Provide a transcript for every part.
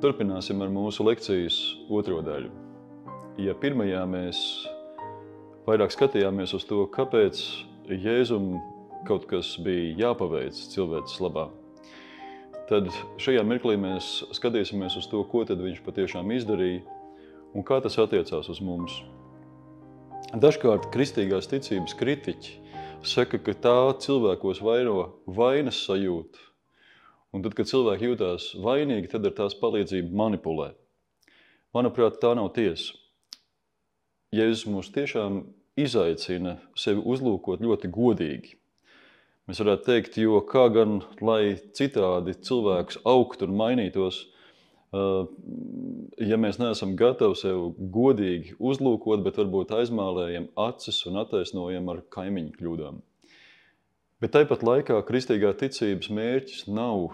turpināsim ar mūsu lekcijas otro daļu. Ja pirmajā mēs vairāk skatījāmies uz to, kāpēc Jēzum kaut kas bija jāpaveic cilvēces labā, tad šajā mirklī mēs skatīsimies uz to, ko tad viņš patiešām izdarīja un kā tas attiecās uz mums. Dažkārt kristīgās ticības kritiķi saka, ka tā cilvēkos vairo vainas sajūta, un tad, kad cilvēki jūtās vainīgi, tad ar tās palīdzību manipulē. Manuprāt, tā nav tiesa. Jēzus mūs tiešām izaicina sevi uzlūkot ļoti godīgi. Mēs varētu teikt, jo kā gan, lai citādi cilvēks augtu un mainītos, ja mēs neesam gatavi sevi godīgi uzlūkot, bet varbūt aizmālējam acis un attaisnojam ar kaimiņu kļūdām. Bet tāpat laikā kristīgā ticības mērķis nav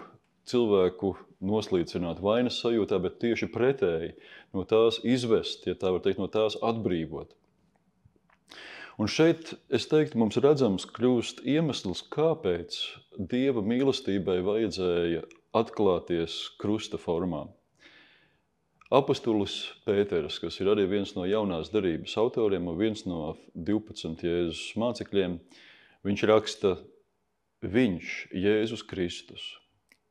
cilvēku noslīcināt vainas sajūtā, bet tieši pretēji no tās izvest, ja tā var teikt, no tās atbrīvot. Un šeit, es teiktu, mums redzams kļūst iemesls, kāpēc Dieva mīlestībai vajadzēja atklāties krusta formā. Apostolis Pēters, kas ir arī viens no jaunās derības autoriem un viens no 12 Jēzus mācekļiem, viņš raksta: Viņš, Jēzus Kristus,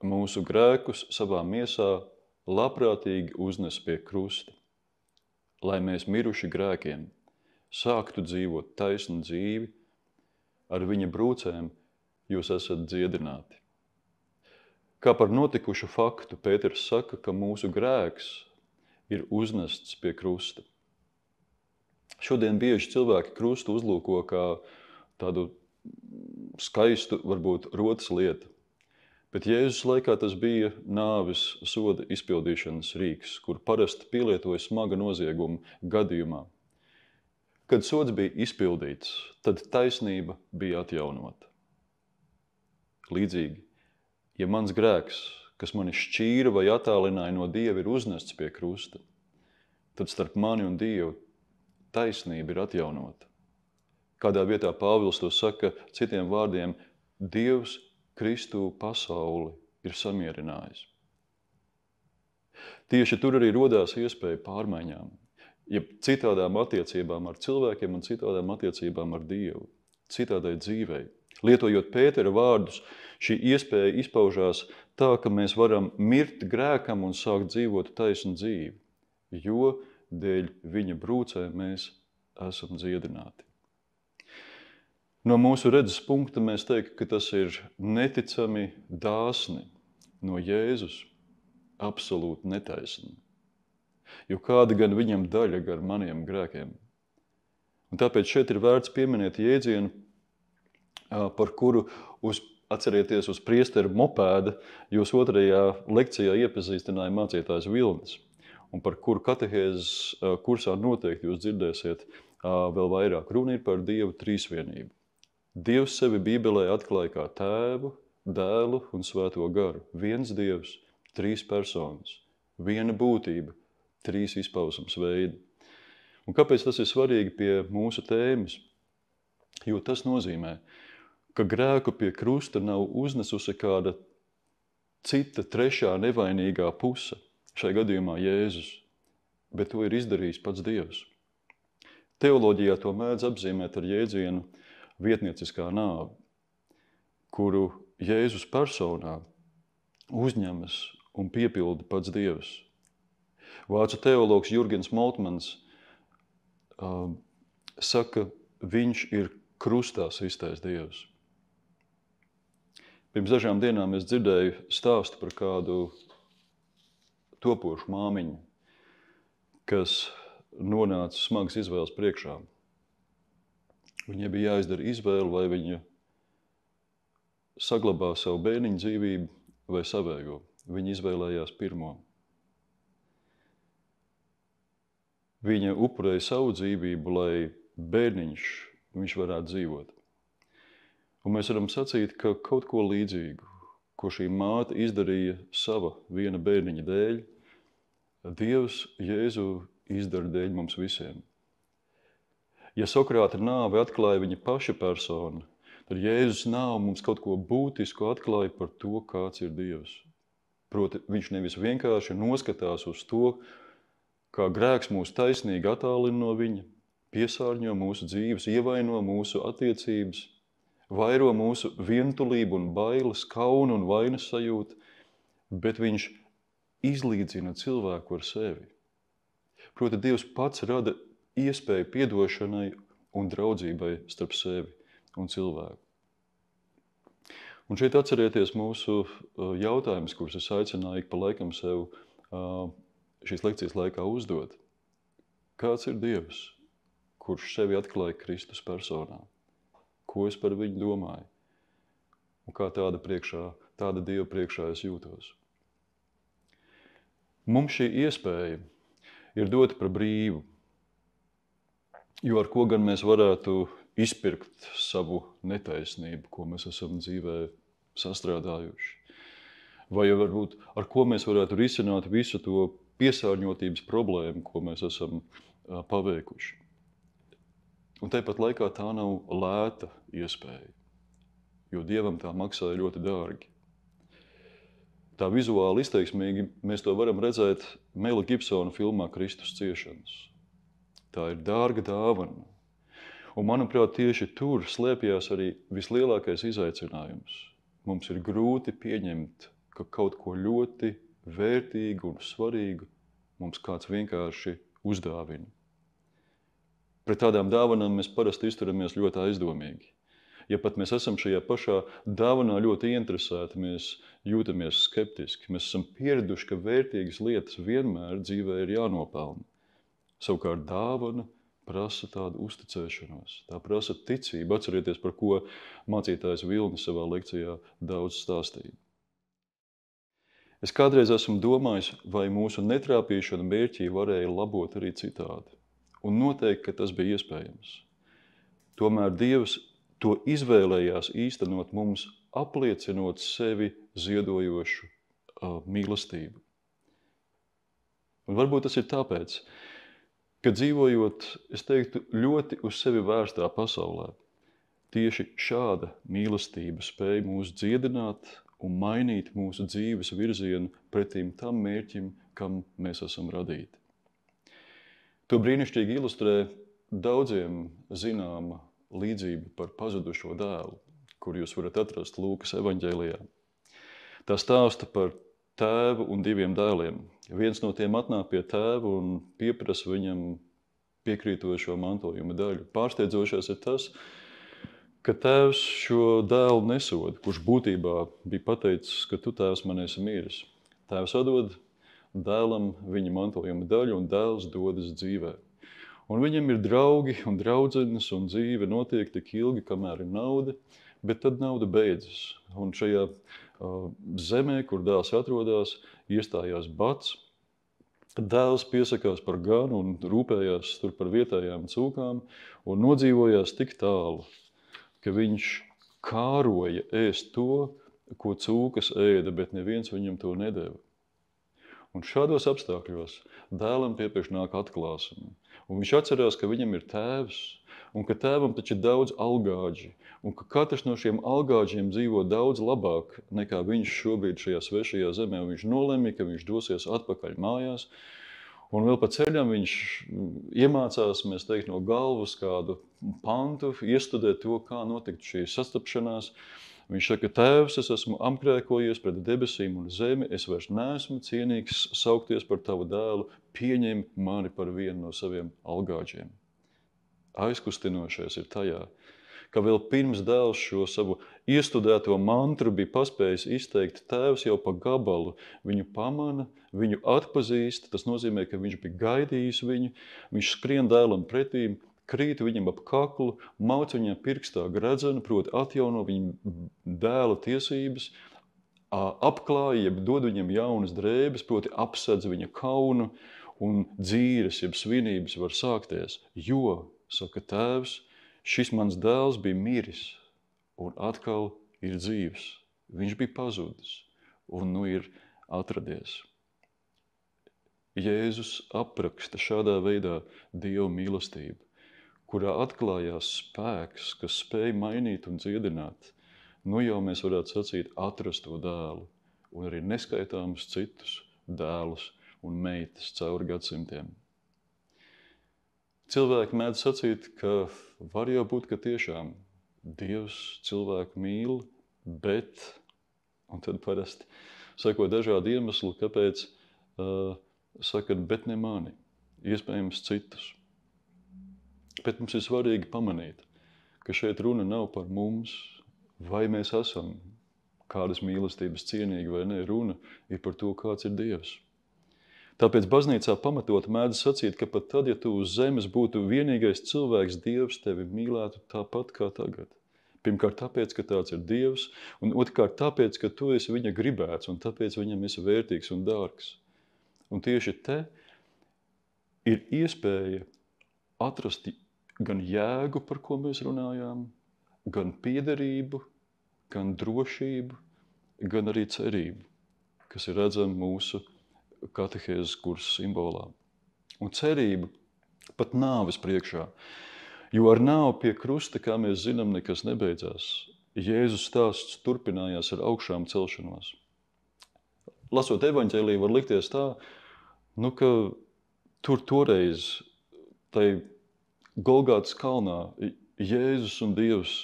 mūsu grēkus savā miesā labprātīgi uznes pie krusta, lai mēs miruši grēkiem sāktu dzīvot taisnu dzīvi, ar viņa brūcēm jūs esat dziedināti. Kā par notikušu faktu, Pēters saka, ka mūsu grēks ir uznests pie krusta. Šodien bieži cilvēki krustu uzlūko kā tādu skaistu, varbūt rotas lietu, bet Jēzus laikā tas bija nāves soda izpildīšanas rīks, kur parasti pielietoja smaga nozieguma gadījumā. Kad sods bija izpildīts, tad taisnība bija atjaunota. Līdzīgi, ja mans grēks, kas mani šķīra vai attālināja no Dieva, ir uznests pie krusta, tad starp mani un Dievu taisnība ir atjaunota. Kādā vietā Pāvils to saka citiem vārdiem: Dievs Kristu pasauli ir samierinājis. Tieši tur arī rodās iespēja pārmaiņām, jeb citādām attiecībām ar cilvēkiem un citādām attiecībām ar Dievu, citādai dzīvei. Lietojot Pētera vārdus, šī iespēja izpaužās tā, ka mēs varam mirt grēkam un sākt dzīvot taisnu dzīvi, jo dēļ viņa brūcēm mēs esam dziedināti. No mūsu redzes punkta mēs teiktu, ka tas ir neticami dāsni no Jēzus, absolūti netaisni. Jo kāda gan viņam daļa gar maniem grēkiem. Un tāpēc šeit ir vērts pieminēt jēdzienu, par kuru atcerieties uz priesteru mopēda, jūs otrajā lekcijā iepazīstināja mācītājs Vilnis, un par kuru katehēzes kursā noteikti jūs dzirdēsiet vēl vairāk. Runa ir par Dievu trīsvienību. Dievs sevi Bībelē atklāja kā Tēvu, Dēlu un Svēto garu. Viens Dievs, trīs personas, viena būtība, trīs izpausmes veidi. Un kāpēc tas ir svarīgi pie mūsu tēmas? Jo tas nozīmē, ka grēku pie krusta nav uznesusi kāda cita trešā nevainīgā puse, šai gadījumā Jēzus, bet to ir izdarījis pats Dievs. Teoloģijā to mēdz apzīmēt ar jēdzienu vietnieciskā nāve, kuru Jēzus personā uzņemas un piepilda pats Dievs. Vācu teologs Jurgens Moltmans saka, viņš ir krustā sistais Dievs. Pirms dažām dienām es dzirdēju stāstu par kādu topošu māmiņu, kas nonāca smagas izvēles priekšā. Viņai bija jāizdara izvēle, vai viņa saglabā savu bērniņu dzīvību vai savējo. Viņa izvēlējās pirmo. Viņa upurēja savu dzīvību, lai viņš varētu dzīvot. Un mēs varam sacīt, ka kaut ko līdzīgu, ko šī māte izdarīja sava viena bērniņa dēļ, Dievs Jēzu izdara dēļ mums visiem. Ja Sokrāta nāve atklāja viņa paša personu, tad Jēzus nāve mums kaut ko būtisku atklāja par to, kāds ir Dievs. Proti, viņš nevis vienkārši noskatās uz to, kā grēks mūs taisnīgi attālina no viņa, piesārņo mūsu dzīves, ievaino mūsu attiecības, vairo mūsu vientulību un bailes, kaunu un vainas sajūtu, bet viņš izlīdzina cilvēku ar sevi. Proti, Dievs pats rada iespēju piedošanai un draudzībai starp sevi un cilvēku. Un šeit atcerieties mūsu jautājumus, kurus es aicināju ik pa laikam sev šīs lekcijas laikā uzdot. Kāds ir Dievs, kurš sevi atklāja Kristus personā? Ko es par viņu domāju? Un kā tāda Dieva priekšā es jūtos? Mums šī iespēja ir dota par brīvu, jo ar ko gan mēs varētu izpirkt savu netaisnību, ko mēs esam dzīvē sastrādājuši. Vai varbūt ar ko mēs varētu risināt visu to piesārņotības problēmu, ko mēs esam paveikuši. Un tāpat laikā tā nav lēta iespēja, jo Dievam tā maksāja ļoti dārgi. Tā vizuāli izteiksmīgi mēs to varam redzēt Mela Gibsona filmā Kristus ciešanas. Tā ir dārga dāvana. Un, manuprāt, tieši tur slēpjās arī vislielākais izaicinājums. Mums ir grūti pieņemt, ka kaut ko ļoti vērtīgu un svarīgu mums kāds vienkārši uzdāvina. Pret tādām dāvanām mēs parasti izturamies ļoti aizdomīgi. Ja pat mēs esam šajā pašā dāvanā ļoti ieinteresēti, mēs jūtamies skeptiski. Mēs esam pieraduši, ka vērtīgas lietas vienmēr dzīvē ir jānopelna. Savukārt dāvana prasa tādu uzticēšanos, tā prasa ticību. Atcerieties, par ko mācītājs Vilnis savā lekcijā daudz stāstīja. Es kādreiz esmu domājis, vai mūsu netrāpīšana mērķī varēja labot arī citādi. Un noteikti, ka tas bija iespējams. Tomēr Dievs to izvēlējās īstenot mums, apliecinot sevi ziedojošu mīlestību. Un varbūt tas ir tāpēc, ka dzīvojot, es teiktu, ļoti uz sevi vērstā pasaulē, tieši šāda mīlestība spēja mūs dziedināt un mainīt mūsu dzīves virzienu pretīm tam mērķim, kam mēs esam radīti. To brīnišķīgi ilustrē daudziem zināma līdzība par pazudušo dēlu, kur jūs varat atrast Lūkas evaņģēlijā. Tā stāsta par tēvu un diviem dēliem. Viens no tiem atnāk pie tēva un pieprasa viņam piekrītošo mantojuma daļu. Pārsteidzošais ir tas, ka tēvs šo dēlu nesoda, kurš būtībā bija pateicis, ka tu, tēvs, man esi miris. Tēvs atdod dēlam viņa mantojuma daļu un dēls dodas dzīvē. Un viņam ir draugi un draudzenes un dzīve notiek tik ilgi, kamēr ir nauda, bet tad nauda beidzas. Un šajā zemē, kur dēls atrodas, iestājās bats. Dēls piesakās par ganu un rūpējās tur par vietējām cūkām un nodzīvojās tik tālu, ka viņš kāroja ēst to, ko cūkas ēda, bet neviens viņam to nedeva. Un šādos apstākļos dēlam piepieši nāk atklāsme. Un viņš atcerās, ka viņam ir tēvs, un ka tēvam taču ir daudz algāģi, un ka katrs no šiem algāģiem dzīvo daudz labāk nekā viņš šobrīd šajā svešajā zemē. Un viņš nolemj, ka viņš dosies atpakaļ mājās, un vēl pa ceļam viņš iemācās, mēs teikt, no galvas kādu pantu, iestudēt to, kā notikt šī sastapšanās. Viņš saka, tēvs, es esmu apgrēkojies pret debesīm un zemi, es vairs neesmu cienīgs saukties par tavu dēlu, pieņem mani par vienu no saviem algāģiem. Aizkustinošais ir tajā, ka vēl pirms dēls šo savu iestudēto mantru bija paspējis izteikt, tēvs jau pa gabalu viņu pamana, viņu atpazīst, tas nozīmē, ka viņš bija gaidījis viņu, viņš skrien dēlam pretīm, krīt viņam ap kaklu, mauc viņam pirkstā gredzenu, proti atjauno viņa dēla tiesības, apklāja, jeb dod viņam jaunas drēbes, proti apsedz viņa kaunu, un dzīves, jeb svinības var sākties, jo, saka tēvs, šis mans dēls bija miris un atkal ir dzīvs. Viņš bija pazudis un nu ir atradies. Jēzus apraksta šādā veidā Dieva mīlestību, kurā atklājās spēks, kas spēj mainīt un dziedināt. Nu jau mēs varētu sacīt atrast to dēlu un arī neskaitāmus citus dēlus un meitas cauri gadsimtiem. Cilvēki mēdz sacīt, ka var jau būt, ka tiešām Dievs cilvēku mīl, bet, un tad parasti sako dažādi iemesli, kāpēc saka, bet ne mani, iespējams citus. Bet mums ir svarīgi pamanīt, ka šeit runa nav par mums, vai mēs esam kādas mīlestības cienīgi vai ne. Runa ir par to, kāds ir Dievs. Tāpēc baznīcā pamatot mēdz sacīt, ka pat tad, ja tu uz zemes būtu vienīgais cilvēks, Dievs tevi mīlētu tāpat kā tagad. Pirmkārt tāpēc, ka tāds ir Dievs, un otrkārt tāpēc, ka tu esi viņa gribēts, un tāpēc viņam esi vērtīgs un dārgs. Un tieši te ir iespēja atrast gan jēgu, par ko mēs runājām, gan piederību, gan drošību, gan arī cerību, kas ir redzama mūsu katehēzes kursa simbolā. Un cerība pat nāves priekšā, jo ar nāvi pie krusta, kā mēs zinām, nekas nebeidzās. Jēzus stāsts turpinājās ar augšām celšanos. Lasot evaņģēliju, var likties tā, ka toreiz, tai Golgātas kalnā, Jēzus un Dievs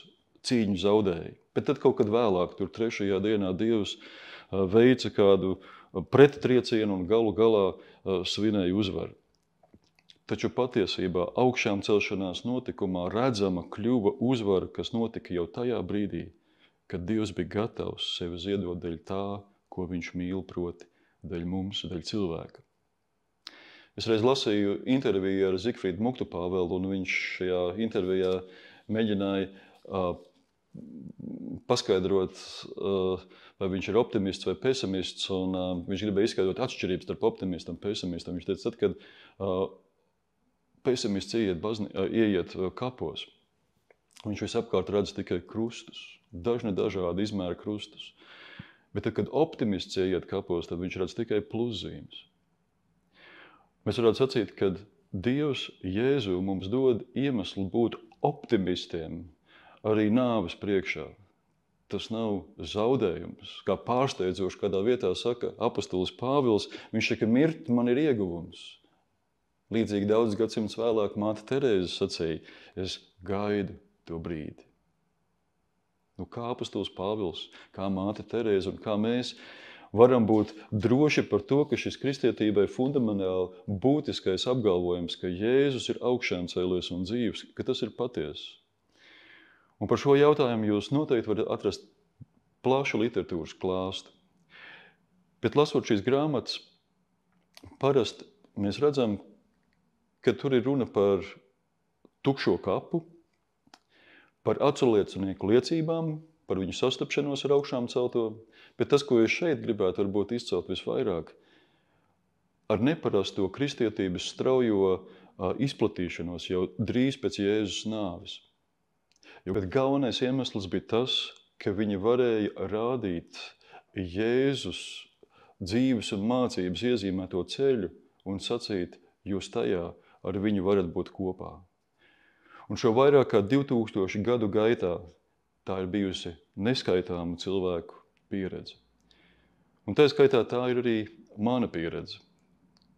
cīņu zaudēja. Bet tad kaut kad vēlāk, tur 3. dienā, Dievs veica kādu prettriecienu un galu galā svinēja uzvaru. Taču patiesībā augšām celšanās notikumā redzama kļuva uzvara, kas notika jau tajā brīdī, kad Dievs bija gatavs sevi ziedot dēļ tā, ko viņš mīl, proti dēļ mums, dēļ cilvēka. Es reiz lasīju interviju ar Zigfrīdu Muktupāvelu, un viņš šajā intervijā mēģināja paskaidrot, vai viņš ir optimists vai pesimists, un viņš gribēja izskaidrot atšķirības starp optimistam un pesimistam. Viņš teica, tad, kad pesimists ieiet kapos, viņš visapkārt redz tikai krustus, dažādi izmēra krustus. Bet tad, kad optimists ieiet kapos, tad viņš redz tikai pluszīmes. Mēs varētu sacīt, ka Dievs Jēzu mums dod iemeslu būt optimistiem arī nāves priekšā. Tas nav zaudējums. Kā pārsteidzoši kādā vietā saka apostolis Pāvils, viņš saka, mirt man ir ieguvums. Līdzīgi daudz gadsimts vēlāk māte Terēze sacīja, es gaidu to brīdi. Kā apostolis Pāvils, kā māte Terēze un kā mēs varam būt droši par to, ka šis kristietībai fundamentāli būtiskais apgalvojums, ka Jēzus ir augšām cēlies un dzīvs, ka tas ir patiess. Un par šo jautājumu jūs noteikti varat atrast plašu literatūras klāstu. Bet lasot šīs grāmatas, parasti mēs redzam, ka tur ir runa par tukšo kapu, par aculiecinieku liecībām, par viņu sastapšanos ar augšām celto, bet tas, ko es šeit gribētu varbūt izcelt visvairāk, ar neparasto kristietības straujo izplatīšanos jau drīz pēc Jēzus nāves. Bet galvenais iemesls bija tas, ka viņi varēja rādīt Jēzus dzīves un mācības iezīmēto ceļu un sacīt, jūs tajā ar viņu varat būt kopā. Un šo vairāk kā 2000 gadu gaitā tā ir bijusi neskaitāma cilvēku pieredze. Un tā skaitā tā ir arī mana pieredze,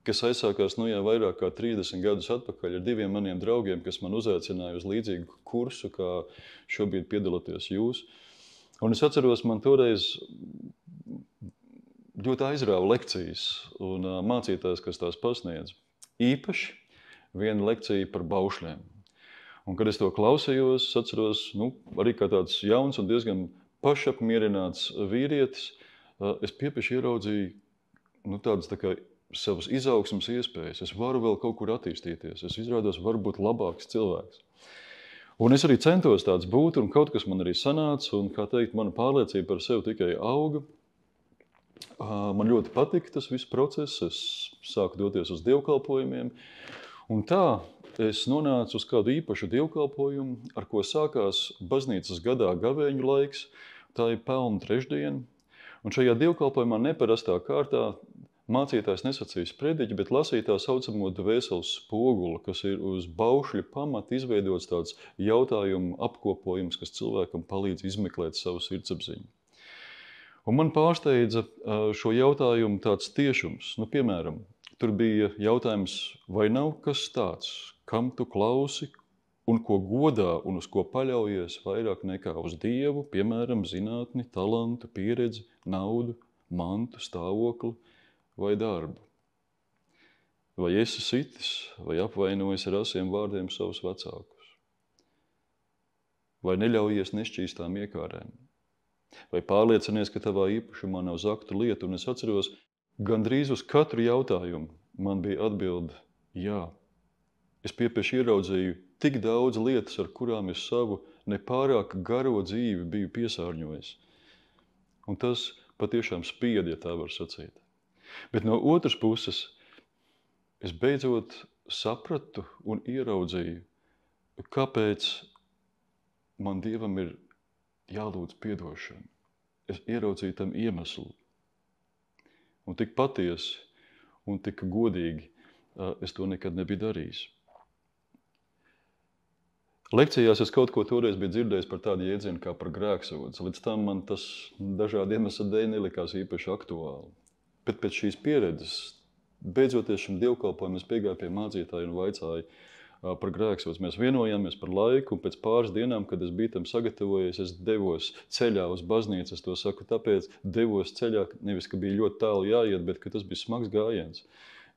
kas aizsākās jau vairāk kā 30 gadus atpakaļ ar 2 maniem draugiem, kas man uzaicināja uz līdzīgu kursu, kā šobrīd piedalāties jūs. Un es atceros, man toreiz ļoti aizrāva lekcijas un mācītājs, kas tās pasniedz. Īpaši viena lekcija par baušļiem. Un, kad es to klausījos, es atceros, arī kā tāds jauns un diezgan pašapmierināts vīrietis, es piepeši ieraudzīju tādas tā kā savas izaugsmes iespējas. Es varu vēl kaut kur attīstīties. Es izrādos, varu būt labāks cilvēks. Un es arī centos tāds būt, un kaut kas man arī sanāca, un, kā teikt, mana pārliecība par sevi tikai auga. Man ļoti patika tas viss process, es sāku doties uz dievkalpojumiem, un tā es nonācu uz kādu īpašu dievkalpojumu, ar ko sākās baznīcas gadā gavēņu laiks, tā ir pelnu trešdiena, un šajā dievkalpojumā neparastā kārtā mācītājs nesacīja sprediķi, bet lasīja tā saucamo dvēseles spoguli, kas ir uz baušļa pamata izveidots tāds jautājumu apkopojums, kas cilvēkam palīdz izmeklēt savu sirdsapziņu. Un man pārsteidza šo jautājumu tāds tiešums. Nu, piemēram, tur bija jautājums, vai nav kas tāds, kam tu klausi un ko godā un uz ko paļaujies vairāk nekā uz Dievu, piemēram, zinātni, talantu, pieredzi, naudu, mantu, stāvokli vai darbu. Vai esi sitis vai apvainojis ar asiem vārdiem savus vecākus? Vai neļaujies nešķīstām iekārēm? Vai pārliecinies, ka tavā īpašumā nav zaktu lietu? Un es atceros, gandrīz uz katru jautājumu man bija atbilde jā. Es piepieši ieraudzīju tik daudz lietas, ar kurām es savu nepārāk garo dzīvi biju piesārņojis. Un tas patiešām spied, ja tā var sacīt. Bet no otras puses, es beidzot sapratu un ieraudzīju, kāpēc man Dievam ir jālūdz piedošana. Es ieraudzīju tam iemeslu. Un tik patiesi un tik godīgi es to nekad nebiju darījis. Lekcijās es kaut ko toreiz biju dzirdējis par tādu jēdzienu kā par grēksūdzi. Līdz tam man tas dažādi iemesli dēļ nelikās īpaši aktuāli. Bet pēc šīs pieredzes, beidzoties šim dievkalpojumam, es piegāju pie mācītāja un vaicāju par grēksūdzi. Mēs vienojāmies par laiku, un pēc pāris dienām, kad es biju tam sagatavojies, es devos ceļā uz baznīcu. Es to saku tāpēc, devos ceļā, nevis, ka bija ļoti tālu jāiet, bet ka tas bija smags gājiens.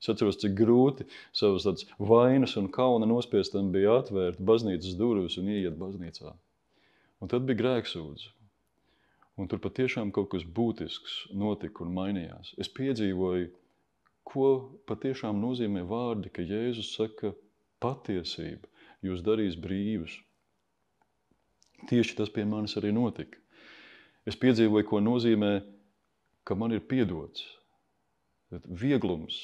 Es atceros, cik grūti savas tādas vainas un kauna nospiestam bija atvērt baznīcas durvis un ieiet baznīcā. Un tad bija grēksūdze. Un tur patiešām kaut kas būtisks notika un mainījās. Es piedzīvoju, ko patiešām nozīmē vārdi, ka Jēzus saka, patiesība jūs darīs brīvus. Tieši tas pie manis arī notika. Es piedzīvoju, ko nozīmē, ka man ir piedots. Vieglums,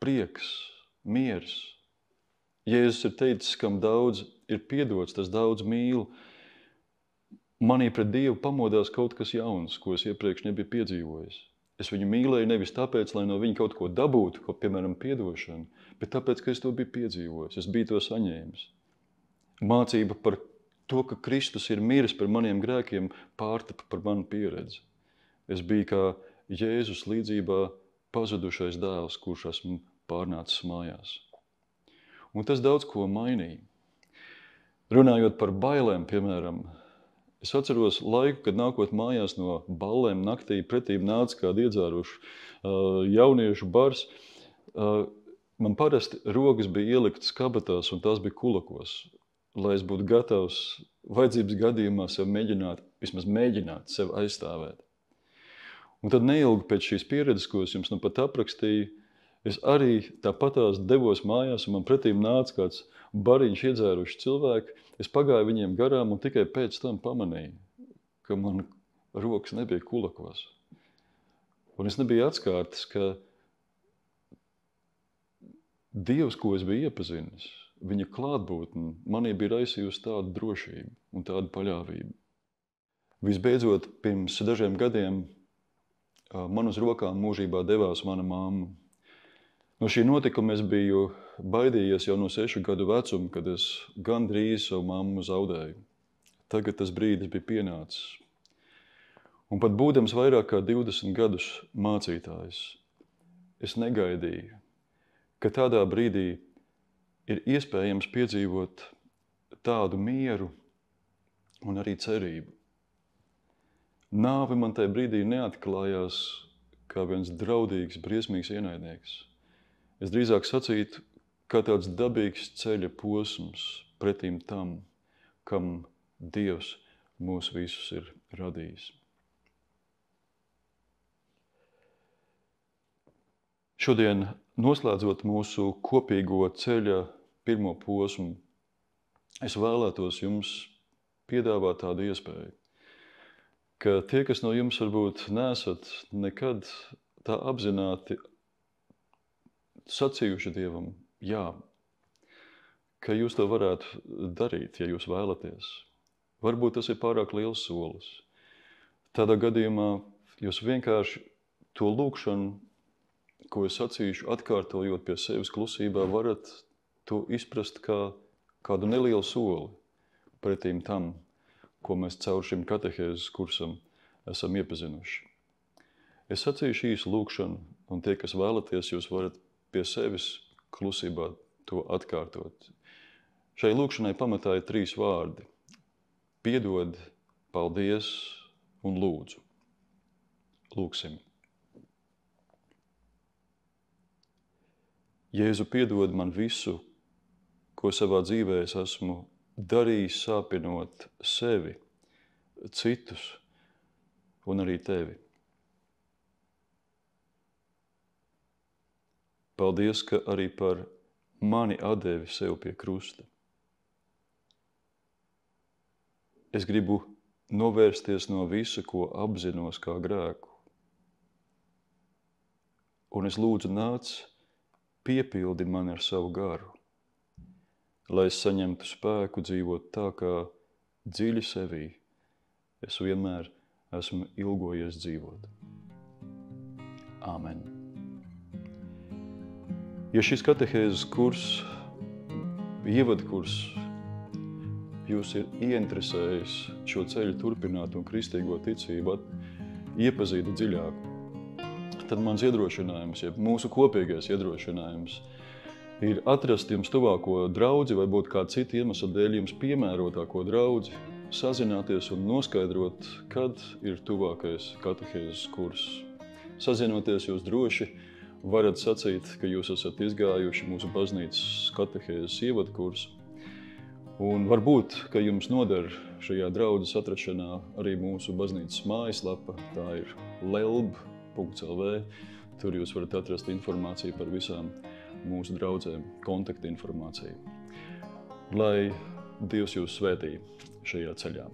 prieks, miers. Jēzus ir teicis, kam daudz ir piedots, tas daudz mīl. Manī pret Dievu pamodās kaut kas jauns, ko es iepriekš nebiju piedzīvojis. Es viņu mīlēju nevis tāpēc, lai no viņa kaut ko dabūtu, ko, piemēram, piedošanu, bet tāpēc, ka es to biju piedzīvojis, es biju to saņēmis. Mācība par to, ka Kristus ir miris par maniem grēkiem, pārtapa par manu pieredzi. Es biju kā Jēzus līdzībā pazudušais dēls, kurš esmu pārnācis mājās. Un tas daudz ko mainīja. Runājot par bailēm, piemēram, es atceros laiku, kad nākot mājās no ballēm naktī pretīm nāca kādi iedzēruši jauniešu bars. Man parasti rokas bija ieliktas kabatās un tās bija kulakos, lai es būtu gatavs vajadzības gadījumā sev vismaz mēģināt sev aizstāvēt. Un tad neilgi pēc šīs pieredzes, ko es jums nu pat aprakstīju, es arī tāpatās devos mājās un man pretīm nāca kāds bariņš iedzēruši cilvēki. Es pagāju viņiem garām un tikai pēc tam pamanīju, ka man rokas nebija kulakos. Un es nebiju atskārtis, ka Dievs, ko es biju iepazinis, viņa klātbūtne manī bija raisījusi tādu drošību un tādu paļāvību. Visbeidzot, pirms dažiem gadiem man uz rokām mūžībā devās mana mamma. No šī notikuma es biju baidījies jau no 6 gadu vecuma, kad es gandrīz savu mammu zaudēju. Tagad tas brīdis bija pienācis. Un pat būdams vairāk kā 20 gadus mācītājs, es negaidīju, ka tādā brīdī ir iespējams piedzīvot tādu mieru un arī cerību. Nāve man tajā brīdī neatklājās kā viens draudīgs, briesmīgs ienaidnieks. Es drīzāk sacītu, kā tāds dabīgs ceļa posms pretīm tam, kam Dievs mūs visus ir radījis. Šodien, noslēdzot mūsu kopīgo ceļa pirmo posmu, es vēlētos jums piedāvāt tādu iespēju, ka tie, kas no jums varbūt nesat nekad tā apzināti sacījuši Dievam, jā, ka jūs to varētu darīt, ja jūs vēlaties. Varbūt tas ir pārāk liels solis. Tādā gadījumā jūs vienkārši to lūgšanu, ko es sacīšu, atkārtojot pie sevis klusībā, varat to izprast kā kādu nelielu soli pretīm tam, ko mēs caur šim katehēzes kursam esam iepazinuši. Es sacīšu īsu lūkšanu, un tie, kas vēlaties, jūs varat pie sevis klusībā to atkārtot. Šai lūkšanai pamatā ir 3 vārdi – piedod, paldies un lūdzu. Lūksim. Jēzu, piedod man visu, ko savā dzīvē es esmu darījis sāpinot sevi, citus un arī tevi. Paldies, ka arī par mani atdevi sev pie krusta. Es gribu novērsties no visa, ko apzinos kā grēku. Un es lūdzu nāc, piepildi mani ar savu garu, lai es saņemtu spēku dzīvot tā, kā dziļi sevī es vienmēr esmu ilgojies dzīvot. Āmen. Ja šis katehēzes kurs, ievadkurs, jūs ir ieinteresējis šo ceļu turpināt un kristīgo ticību iepazīt dziļāk, tad mans iedrošinājums, ja mūsu kopīgais iedrošinājums ir atrast jums tuvāko draudzi vai būt kā citu iemeslu dēļ jums piemērotāko draudzi, sazināties un noskaidrot, kad ir tuvākais katehēzes kurs. Sazinoties jūs droši varat sacīt, ka jūs esat izgājuši mūsu baznīcas katehēzes ievadkursu. Un varbūt, ka jums noder šajā draudzes atrašanā arī mūsu baznīcas mājaslapa, tā ir lelb.lv. Tur jūs varat atrast informāciju par visām mūsu draudzēm, kontakta informāciju. Lai Dievs jūs svētī šajā ceļā.